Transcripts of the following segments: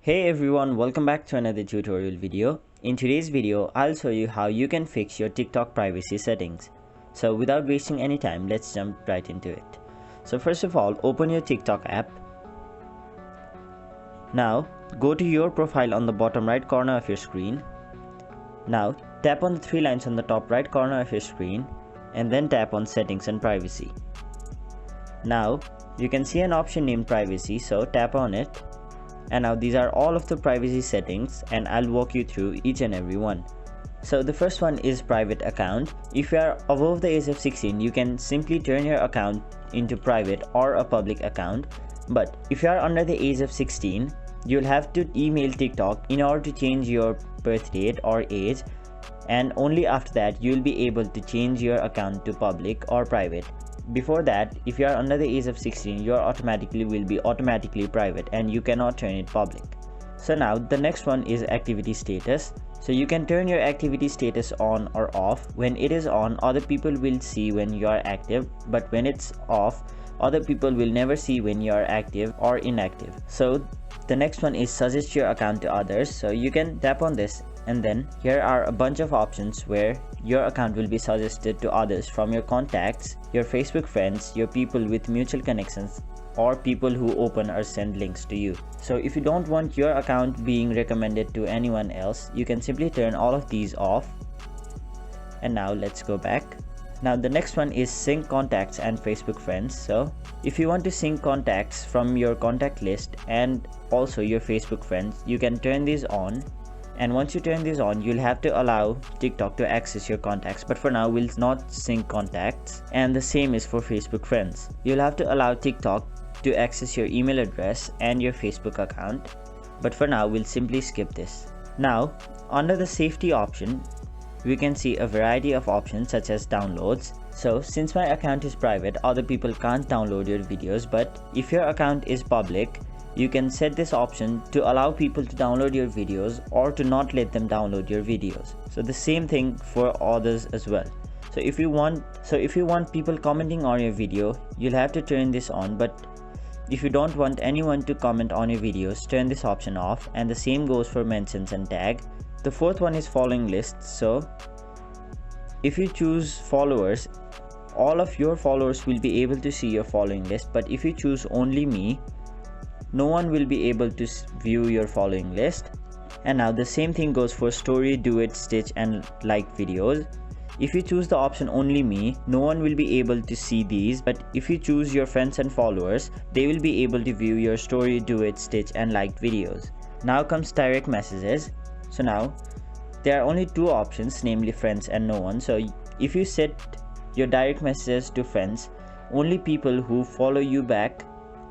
Hey everyone, welcome back to another tutorial video. In today's video, I'll show you how you can fix your TikTok privacy settings. So without wasting any time, let's jump right into it. So first of all, open your TikTok app. Now, go to your profile on the bottom right corner of your screen. Now, tap on the three lines on the top right corner of your screen and then tap on settings and privacy. Now, you can see an option named privacy, so tap on it. And now these are all of the privacy settings and I'll walk you through each and every one. So the first one is private account. If you are above the age of 16, you can simply turn your account into private or a public account. But if you are under the age of 16, you'll have to email TikTok in order to change your birth date or age, and only after that you'll be able to change your account to public or private. Before that, if you are under the age of 16, your will be automatically private and you cannot turn it public. So now the next one is activity status. So you can turn your activity status on or off. When it is on, other people will see when you are active, but when it's off, other people will never see when you are active or inactive. So the next one is suggest your account to others. So you can tap on this, and then here are a bunch of options where your account will be suggested to others from your contacts, your Facebook friends, your people with mutual connections, or people who open or send links to you. So if you don't want your account being recommended to anyone else, you can simply turn all of these off. And now let's go back. Now the next one is sync contacts and Facebook friends. So if you want to sync contacts from your contact list and also your Facebook friends, you can turn these on. And once you turn this on, you'll have to allow TikTok to access your contacts, but for now we'll not sync contacts, and the same is for Facebook friends. You'll have to allow TikTok to access your email address and your Facebook account, but for now we'll simply skip this. Now under the safety option, we can see a variety of options such as downloads. So since my account is private, other people can't download your videos, but if your account is public, you can set this option to allow people to download your videos or to not let them download your videos. So the same thing for others as well. So if you want people commenting on your video, you'll have to turn this on, but if you don't want anyone to comment on your videos, turn this option off, and the same goes for mentions and tag. The fourth one is following lists. So if you choose followers, all of your followers will be able to see your following list, but if you choose only me, no one will be able to view your following list. And now the same thing goes for story, duet, stitch and like videos. If you choose the option only me, no one will be able to see these, but if you choose your friends and followers, they will be able to view your story, duet, stitch and liked videos. Now comes direct messages. So now there are only two options, namely friends and no one. So if you set your direct messages to friends, only people who follow you back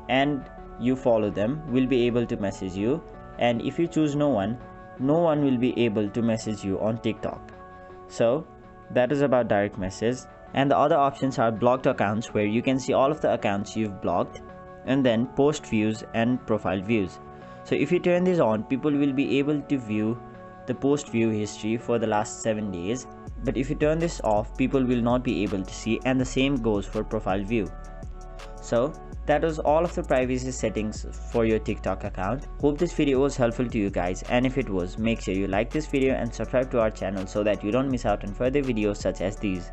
and you follow them will be able to message you, and if you choose no one will be able to message you on TikTok. So that is about direct message. And the other options are blocked accounts, where you can see all of the accounts you've blocked, and then post views and profile views. So if you turn this on, people will be able to view the post view history for the last 7 days, but if you turn this off, people will not be able to see, and the same goes for profile view. So that was all of the privacy settings for your TikTok account. Hope this video was helpful to you guys, and if it was, make sure you like this video and subscribe to our channel so that you don't miss out on further videos such as these.